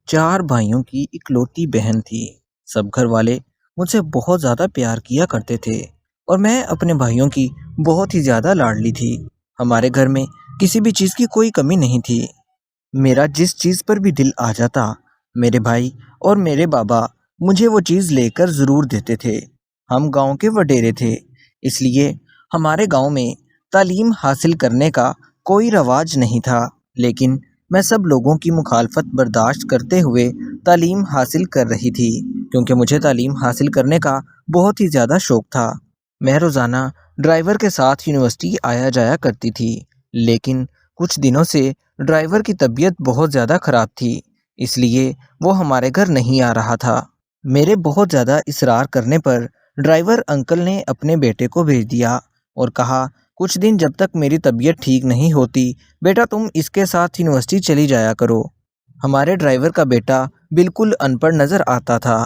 4 भाइयों की इकलौती बहन थी। सब घर वाले मुझसे बहुत ज़्यादा प्यार किया करते थे और मैं अपने भाइयों की बहुत ही ज़्यादा लाडली थी। हमारे घर में किसी भी चीज़ की कोई कमी नहीं थी। मेरा जिस चीज़ पर भी दिल आ जाता, मेरे भाई और मेरे बाबा मुझे वो चीज़ लेकर ज़रूर देते थे। हम गांव के वडेरे थे, इसलिए हमारे गांव में तालीम हासिल करने का कोई रवाज नहीं था। लेकिन मैं सब लोगों की मुखालफत बर्दाश्त करते हुए तालीम हासिल कर रही थी, क्योंकि मुझे तालीम हासिल करने का बहुत ही ज़्यादा शौक़ था। मैं रोज़ाना ड्राइवर के साथ यूनिवर्सिटी आया जाया करती थी, लेकिन कुछ दिनों से ड्राइवर की तबीयत बहुत ज़्यादा ख़राब थी, इसलिए वो हमारे घर नहीं आ रहा था। मेरे बहुत ज़्यादा इसरार करने पर ड्राइवर अंकल ने अपने बेटे को भेज दिया और कहा, कुछ दिन जब तक मेरी तबीयत ठीक नहीं होती, बेटा तुम इसके साथ यूनिवर्सिटी चली जाया करो। हमारे ड्राइवर का बेटा बिल्कुल अनपढ़ नज़र आता था,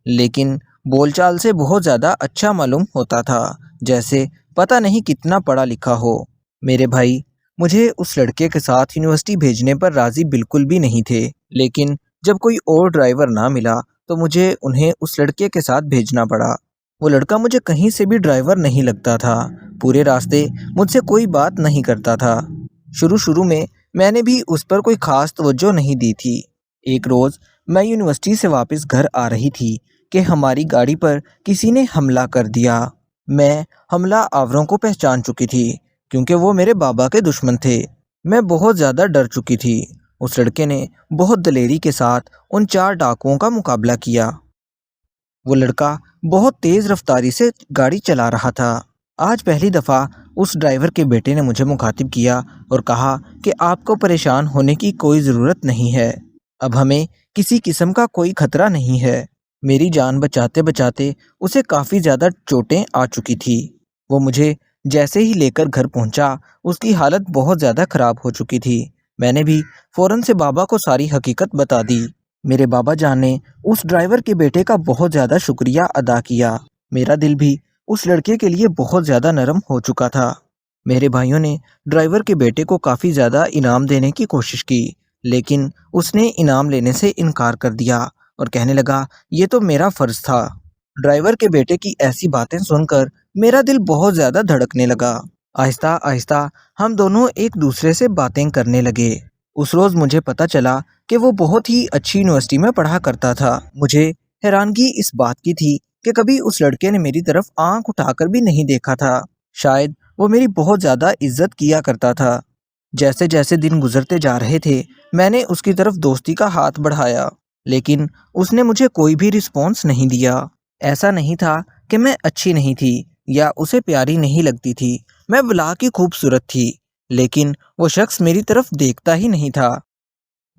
लेकिन बोलचाल से बहुत ज़्यादा अच्छा मालूम होता था, जैसे पता नहीं कितना पढ़ा लिखा हो। मेरे भाई मुझे उस लड़के के साथ यूनिवर्सिटी भेजने पर राज़ी बिल्कुल भी नहीं थे, लेकिन जब कोई और ड्राइवर ना मिला तो मुझे उन्हें उस लड़के के साथ भेजना पड़ा। वो लड़का मुझे कहीं से भी ड्राइवर नहीं लगता था। पूरे रास्ते मुझसे कोई बात नहीं करता था। शुरू शुरू में मैंने भी उस पर कोई ख़ास तवज्जो नहीं दी थी। एक रोज़ मैं यूनिवर्सिटी से वापस घर आ रही थी कि हमारी गाड़ी पर किसी ने हमला कर दिया। मैं हमला आवरों को पहचान चुकी थी, क्योंकि वो मेरे बाबा के दुश्मन थे। मैं बहुत ज़्यादा डर चुकी थी। उस लड़के ने बहुत दलेरी के साथ उन 4 डाकुओं का मुकाबला किया। वो लड़का बहुत तेज़ रफ्तारी से गाड़ी चला रहा था। आज पहली दफ़ा उस ड्राइवर के बेटे ने मुझे मुखातिब किया और कहा कि आपको परेशान होने की कोई ज़रूरत नहीं है। अब हमें किसी किस्म का कोई ख़तरा नहीं है। मेरी जान बचाते बचाते उसे काफ़ी ज़्यादा चोटें आ चुकी थी। वो मुझे जैसे ही लेकर घर पहुंचा, उसकी हालत बहुत ज़्यादा ख़राब हो चुकी थी। मैंने भी फ़ौरन से बाबा को सारी हकीकत बता दी। मेरे बाबा जान ने उस ड्राइवर के बेटे का बहुत ज़्यादा शुक्रिया अदा किया। मेरा दिल भी उस लड़के के लिए बहुत ज़्यादा नरम हो चुका था। मेरे भाइयों ने ड्राइवर के बेटे को काफ़ी ज़्यादा इनाम देने की कोशिश की, लेकिन उसने इनाम लेने से इनकार कर दिया और कहने लगा, ये तो मेरा फ़र्ज़ था। ड्राइवर के बेटे की ऐसी बातें सुनकर मेरा दिल बहुत ज़्यादा धड़कने लगा। आहिस्ता आहिस्ता हम दोनों एक दूसरे से बातें करने लगे। उस रोज़ मुझे पता चला कि वो बहुत ही अच्छी यूनिवर्सिटी में पढ़ा करता था। मुझे हैरानगी इस बात की थी कि कभी उस लड़के ने मेरी तरफ आंख उठाकर भी नहीं देखा था। शायद वो मेरी बहुत ज़्यादा इज्जत किया करता था। जैसे जैसे दिन गुजरते जा रहे थे, मैंने उसकी तरफ दोस्ती का हाथ बढ़ाया, लेकिन उसने मुझे कोई भी रिस्पॉन्स नहीं दिया। ऐसा नहीं था कि मैं अच्छी नहीं थी या उसे प्यारी नहीं लगती थी। मैं बुला की खूबसूरत थी, लेकिन वो शख्स मेरी तरफ देखता ही नहीं था।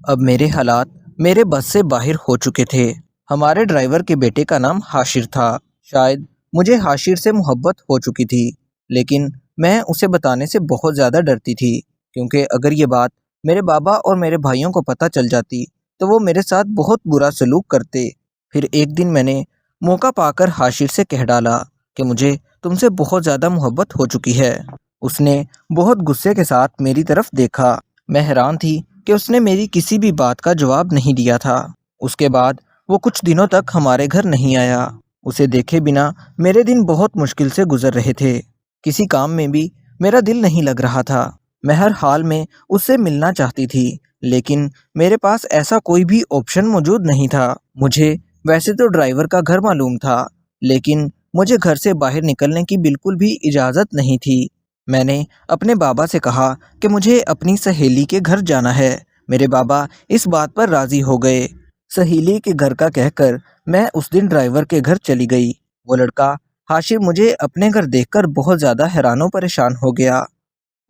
अब मेरे हालात मेरे बस से बाहर हो चुके थे। हमारे ड्राइवर के बेटे का नाम हाशिर था। शायद मुझे हाशिर से मोहब्बत हो चुकी थी, लेकिन मैं उसे बताने से बहुत ज़्यादा डरती थी, क्योंकि अगर ये बात मेरे बाबा और मेरे भाइयों को पता चल जाती तो वो मेरे साथ बहुत बुरा सलूक करते। फिर एक दिन मैंने मौका पाकर हाशिर से कह डाला कि मुझे तुमसे बहुत ज़्यादा मोहब्बत हो चुकी है। उसने बहुत गुस्से के साथ मेरी तरफ देखा। मैं हैरान थी कि उसने मेरी किसी भी बात का जवाब नहीं दिया था। उसके बाद वो कुछ दिनों तक हमारे घर नहीं आया। उसे देखे बिना मेरे दिन बहुत मुश्किल से गुजर रहे थे। किसी काम में भी मेरा दिल नहीं लग रहा था। मैं हर हाल में उससे मिलना चाहती थी, लेकिन मेरे पास ऐसा कोई भी ऑप्शन मौजूद नहीं था। मुझे वैसे तो ड्राइवर का घर मालूम था, लेकिन मुझे घर से बाहर निकलने की बिल्कुल भी इजाज़त नहीं थी। मैंने अपने बाबा से कहा कि मुझे अपनी सहेली के घर जाना है। मेरे बाबा इस बात पर राज़ी हो गए। सहेली के घर का कहकर मैं उस दिन ड्राइवर के घर चली गई। वो लड़का हाशिर मुझे अपने घर देखकर बहुत ज़्यादा हैरान और परेशान हो गया।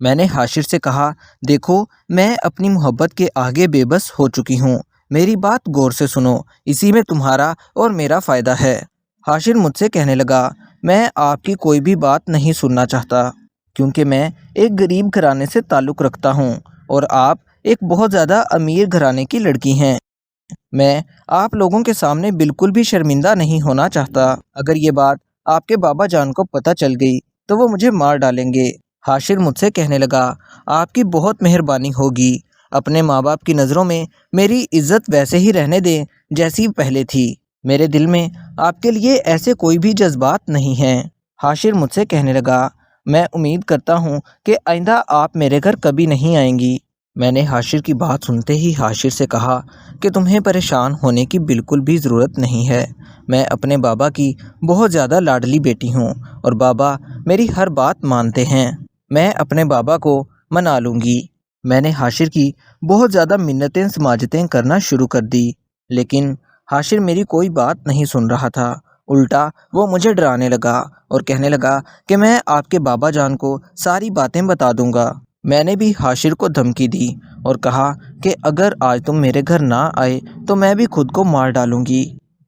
मैंने हाशिर से कहा, देखो मैं अपनी मोहब्बत के आगे बेबस हो चुकी हूँ। मेरी बात गौर से सुनो, इसी में तुम्हारा और मेरा फ़ायदा है। हाशिर मुझसे कहने लगा, मैं आपकी कोई भी बात नहीं सुनना चाहता, क्योंकि मैं एक गरीब घराने से ताल्लुक़ रखता हूँ और आप एक बहुत ज़्यादा अमीर घराने की लड़की हैं। मैं आप लोगों के सामने बिल्कुल भी शर्मिंदा नहीं होना चाहता। अगर ये बात आपके बाबा जान को पता चल गई तो वो मुझे मार डालेंगे। हाशिर मुझसे कहने लगा, आपकी बहुत मेहरबानी होगी, اپنے ماں باپ کی نظروں میں میری عزت ویسے ہی رہنے دیں جیسی پہلے تھی۔ میرے دل میں آپ کے لیے ایسے کوئی بھی جذبات نہیں ہیں۔ حاشر مجھ سے کہنے لگا، میں امید کرتا ہوں کہ آئندہ آپ میرے گھر کبھی نہیں آئیں گی۔ میں نے حاشر کی بات سنتے ہی حاشر سے کہا کہ تمہیں پریشان ہونے کی بالکل بھی ضرورت نہیں ہے۔ میں اپنے بابا کی بہت زیادہ لاڈلی بیٹی ہوں اور بابا میری ہر بات مانتے ہیں۔ میں اپنے بابا کو منا لوں گی۔ میں نے حاشر کی بہت زیادہ منتیں سماجتیں کرنا شروع کر دی، لیکن حاشر میری کوئی بات نہیں سن رہا تھا۔ الٹا وہ مجھے ڈرانے لگا اور کہنے لگا کہ میں آپ کے بابا جان کو ساری باتیں بتا دوں گا۔ میں نے بھی حاشر کو دھمکی دی اور کہا کہ اگر آج تم میرے گھر نہ آئے تو میں بھی خود کو مار ڈالوں گی۔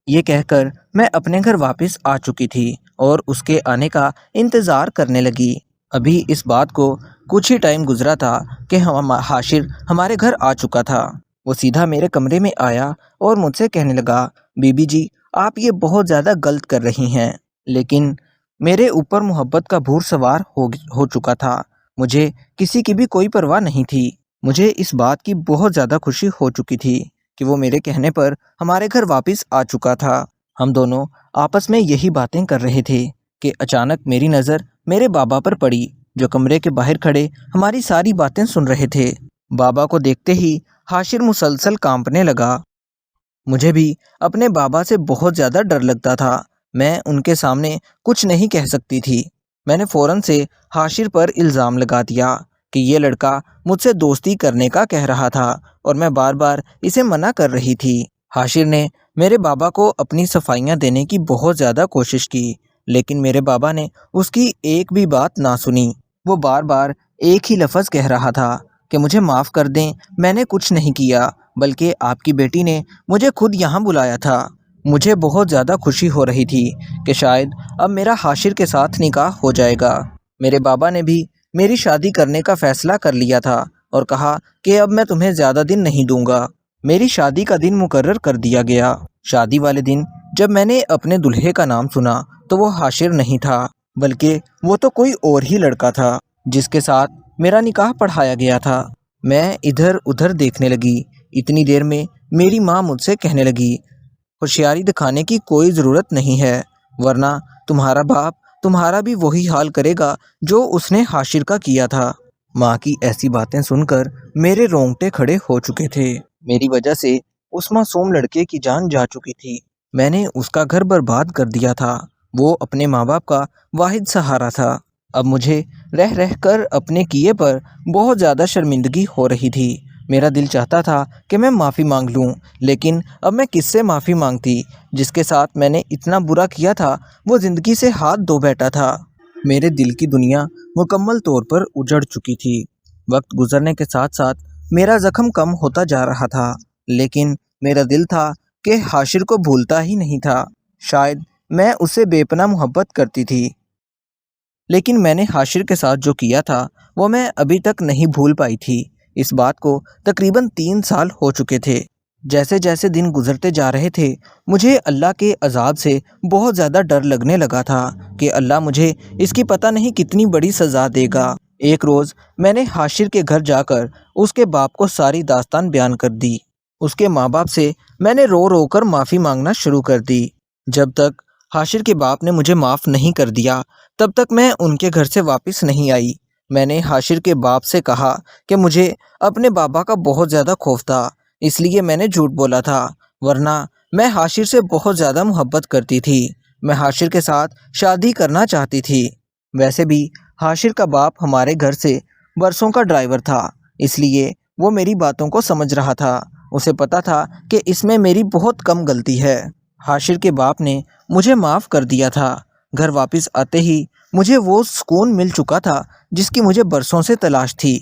یہ کہہ کر میں اپنے گھر واپس آ چکی تھی اور اس کے آنے کا انتظار کرنے لگی۔ ابھی اس بات کو کچھ ہی ٹائم گزرا تھا کہ حاشر ہمارے گھر آ چکا تھا۔ وہ سیدھا میرے کمرے میں آیا اور مجھ سے کہنے لگا، بی بی جی آپ یہ بہت زیادہ غلط کر رہی ہیں۔ لیکن میرے اوپر محبت کا بھور سوار ہو چکا تھا۔ مجھے کسی کی بھی کوئی پرواہ نہیں تھی۔ مجھے اس بات کی بہت زیادہ خوشی ہو چکی تھی کہ وہ میرے کہنے پر ہمارے گھر واپس آ چکا تھا۔ ہم دونوں آپس میں یہی باتیں کر رہے تھے کہ اچانک میری نظر میرے بابا پر پڑی، جو کمرے کے باہر کھڑے ہماری ساری باتیں سن رہے تھے۔ بابا کو دیکھتے ہی حاشر مسلسل کانپنے لگا۔ مجھے بھی اپنے بابا سے بہت زیادہ ڈر لگتا تھا۔ میں ان کے سامنے کچھ نہیں کہہ سکتی تھی۔ میں نے فوراً سے حاشر پر الزام لگا دیا کہ یہ لڑکا مجھ سے دوستی کرنے کا کہہ رہا تھا اور میں بار بار اسے منع کر رہی تھی۔ حاشر نے میرے بابا کو اپنی صفائیاں دینے کی بہت زیادہ کوشش کی، لیکن میرے بابا نے اس کی ایک بھی بات نہ سنی۔ وہ بار بار ایک ہی لفظ کہہ رہا تھا کہ مجھے معاف کر دیں، میں نے کچھ نہیں کیا، بلکہ آپ کی بیٹی نے مجھے خود یہاں بلایا تھا۔ مجھے بہت زیادہ خوشی ہو رہی تھی کہ شاید اب میرا حاشر کے ساتھ نکاح ہو جائے گا۔ میرے بابا نے بھی میری شادی کرنے کا فیصلہ کر لیا تھا اور کہا کہ اب میں تمہیں زیادہ دن نہیں دوں گا۔ میری شادی کا دن مقرر کر دیا گیا۔ شادی والے دن جب میں نے اپنے دلہے کا نام سنا تو وہ حاشر نہیں تھا، بلکہ وہ تو کوئی اور ہی لڑکا تھا جس کے ساتھ میرا نکاح پڑھایا گیا تھا۔ میں ادھر ادھر دیکھنے لگی۔ اتنی دیر میں میری ماں مجھ سے کہنے لگی، ہوشیاری دکھانے کی کوئی ضرورت نہیں ہے، ورنہ تمہارا باپ تمہارا بھی وہی حال کرے گا جو اس نے حاشر کا کیا تھا۔ ماں کی ایسی باتیں سن کر میرے رونگٹے کھڑے ہو چکے تھے۔ میری وجہ سے اس معصوم لڑکے کی جان جا چکی تھی۔ میں نے اس کا گھر برباد کر دیا تھا۔ وہ اپنے ماں باپ کا واحد سہارا تھا۔ اب مجھے رہ رہ کر اپنے کیے پر بہت زیادہ شرمندگی ہو رہی تھی۔ میرا دل چاہتا تھا کہ میں معافی مانگ لوں، لیکن اب میں کس سے معافی مانگتی؟ جس کے ساتھ میں نے اتنا برا کیا تھا وہ زندگی سے ہاتھ دھو بیٹھا تھا۔ میرے دل کی دنیا مکمل طور پر اجڑ چکی تھی۔ وقت گزرنے کے ساتھ ساتھ میرا زخم کم ہوتا جا رہا تھا، لیکن میرا دل تھا کہ حاشر کو بھولتا ہی نہیں تھا۔ شاید میں اس سے بے پناہ محبت کرتی تھی، لیکن میں نے حاشر کے ساتھ جو کیا تھا وہ میں ابھی تک نہیں بھول پائی تھی۔ اس بات کو تقریباً 3 سال ہو چکے تھے۔ جیسے جیسے دن گزرتے جا رہے تھے مجھے اللہ کے عذاب سے بہت زیادہ ڈر لگنے لگا تھا کہ اللہ مجھے اس کی پتہ نہیں کتنی بڑی سزا دے گا۔ ایک روز میں نے حاشر کے گھر جا کر اس کے باپ کو ساری داستان بیان کر دی۔ اس کے ماں باپ سے میں نے رو رو کر معافی مانگنا شروع کر دی۔ جب تک حاشر کے باپ نے مجھے معاف نہیں کر دیا تب تک میں ان کے گھر سے واپس نہیں آئی۔ میں نے حاشر کے باپ سے کہا کہ مجھے اپنے بابا کا بہت زیادہ خوف تھا، اس لیے میں نے جھوٹ بولا تھا، ورنہ میں حاشر سے بہت زیادہ محبت کرتی تھی۔ میں حاشر کے ساتھ شادی کرنا چاہتی تھی۔ ویسے بھی حاشر کا باپ ہمارے گھر سے برسوں کا ڈرائیور تھا، اس لیے وہ میری باتوں کو سمجھ رہا تھا۔ اسے پتا تھا کہ اس میں میری بہت کم غلطی ہے۔ حاشر کے باپ نے مجھے معاف کر دیا تھا۔ گھر واپس آتے ہی مجھے وہ سکون مل چکا تھا جس کی مجھے برسوں سے تلاش تھی۔